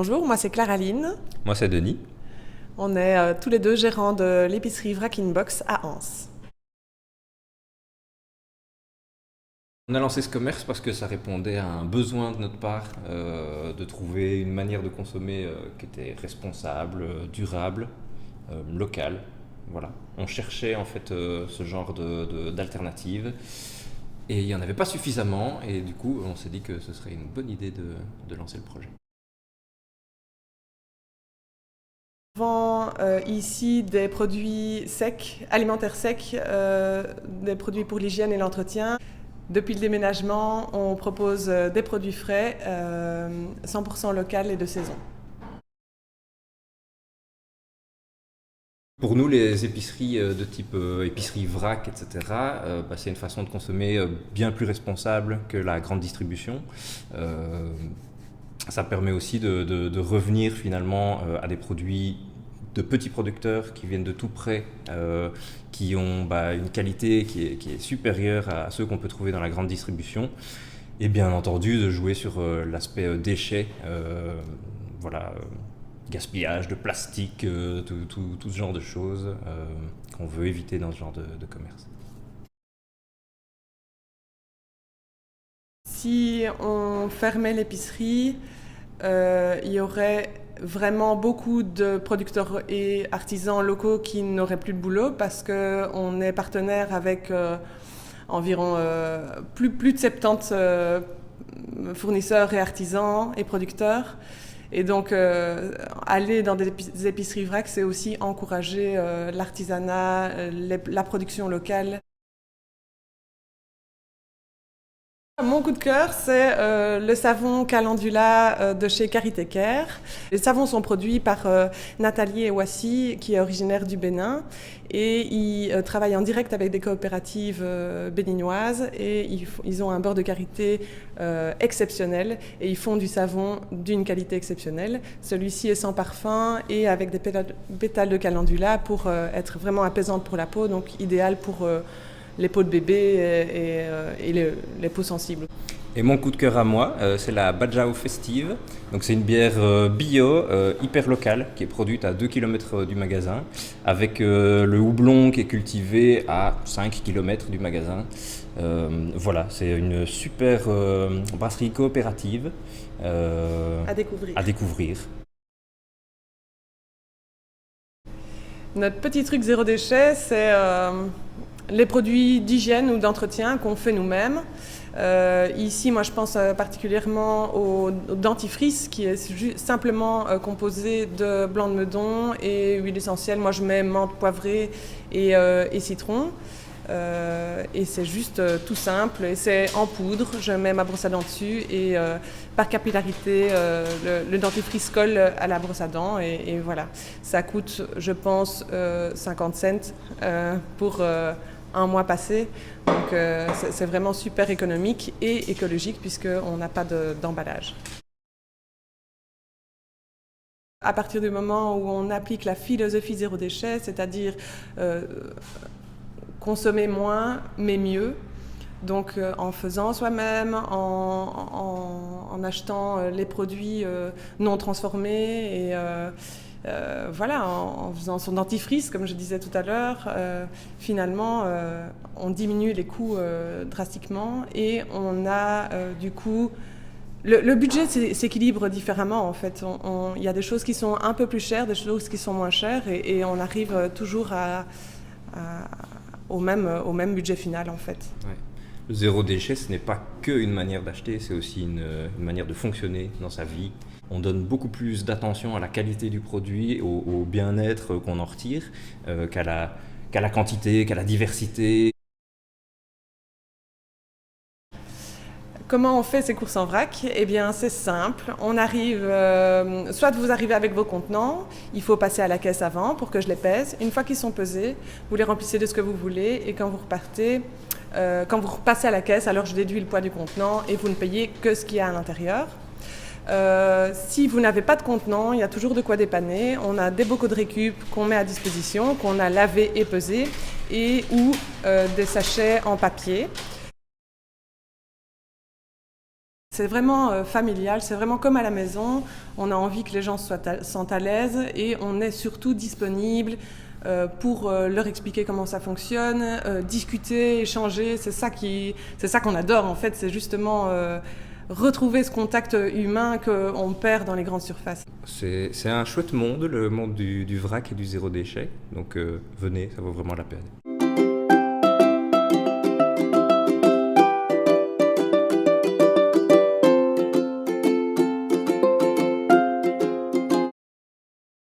Bonjour, moi c'est Claraline. Moi, c'est Denis. On est tous les deux gérants de l'épicerie Vrac Inbox à Anse. On a lancé ce commerce parce que ça répondait à un besoin de notre part de trouver une manière de consommer qui était responsable, durable, locale. Voilà. On cherchait en fait ce genre d'alternative et il n'y en avait pas suffisamment et du coup on s'est dit que ce serait une bonne idée de lancer le projet. On vend ici des produits secs, alimentaires secs, des produits pour l'hygiène et l'entretien. Depuis le déménagement, on propose des produits frais, 100% local et de saison. Pour nous, les épiceries de type épicerie vrac, etc., c'est une façon de consommer bien plus responsable que la grande distribution. Ça permet aussi de revenir finalement à des produits de petits producteurs qui viennent de tout près, qui ont une qualité qui est supérieure à ceux qu'on peut trouver dans la grande distribution. Et bien entendu de jouer sur l'aspect déchets, voilà, gaspillage de plastique, tout ce genre de choses qu'on veut éviter dans ce genre de commerce. Si on fermait l'épicerie, il y aurait vraiment beaucoup de producteurs et artisans locaux qui n'auraient plus de boulot parce qu'on est partenaire avec environ plus de 70 fournisseurs et artisans et producteurs. Et donc, aller dans des épiceries vrac, c'est aussi encourager l'artisanat, la production locale. Mon coup de cœur, c'est le savon Calendula de chez Karité Care. Les savons sont produits par Nathalie Ewassi, qui est originaire du Bénin. Et ils travaillent en direct avec des coopératives béninoises. Et ils ont un beurre de karité exceptionnel. Et ils font du savon d'une qualité exceptionnelle. Celui-ci est sans parfum et avec des pétales de calendula pour être vraiment apaisante pour la peau. Donc idéal pour les peaux de bébé et les peaux sensibles. Et mon coup de cœur à moi, c'est la Bajau Festive. Donc c'est une bière bio, hyper locale, qui est produite à 2 km du magasin, avec le houblon qui est cultivé à 5 km du magasin. Voilà, c'est une super brasserie coopérative À à découvrir. Notre petit truc zéro déchet, c'est les produits d'hygiène ou d'entretien qu'on fait nous-mêmes. Ici, moi, je pense particulièrement au dentifrice qui est simplement composé de blanc de meudon et huile essentielle. Moi, je mets menthe poivrée et citron. Et c'est juste tout simple. Et c'est en poudre. Je mets ma brosse à dents dessus et par capillarité, le dentifrice colle à la brosse à dents. Et voilà. Ça coûte, je pense, 50 cents pour un mois passé. Donc c'est vraiment super économique et écologique puisqu'on n'a pas d'emballage. À partir du moment où on applique la philosophie zéro déchet, c'est-à-dire consommer moins mais mieux, donc en faisant soi-même, en achetant les produits non transformés et voilà, en faisant son dentifrice, comme je disais tout à l'heure, finalement, on diminue les coûts drastiquement et on a du coup... Le budget s'équilibre différemment en fait. Il y a des choses qui sont un peu plus chères, des choses qui sont moins chères et on arrive toujours au même budget final en fait. Ouais. Le zéro déchet, ce n'est pas qu'une manière d'acheter, c'est aussi une manière de fonctionner dans sa vie. On donne beaucoup plus d'attention à la qualité du produit, au bien-être qu'on en retire, qu'à la quantité, qu'à la diversité. Comment on fait ces courses en vrac? Eh bien, c'est simple. On arrive, soit vous arrivez avec vos contenants, il faut passer à la caisse avant pour que je les pèse. Une fois qu'ils sont pesés, vous les remplissez de ce que vous voulez et quand vous repartez, quand vous repassez à la caisse, alors je déduis le poids du contenant et vous ne payez que ce qu'il y a à l'intérieur. Si vous n'avez pas de contenant, il y a toujours de quoi dépanner. On a des bocaux de récup qu'on met à disposition, qu'on a lavés et pesés, et ou des sachets en papier. C'est vraiment familial, c'est vraiment comme à la maison. On a envie que les gens sentent à l'aise et on est surtout disponible pour leur expliquer comment ça fonctionne, discuter, échanger. C'est ça qu'on adore en fait, c'est justement retrouver ce contact humain qu'on perd dans les grandes surfaces. C'est un chouette monde, le monde du vrac et du zéro déchet. Donc venez, ça vaut vraiment la peine.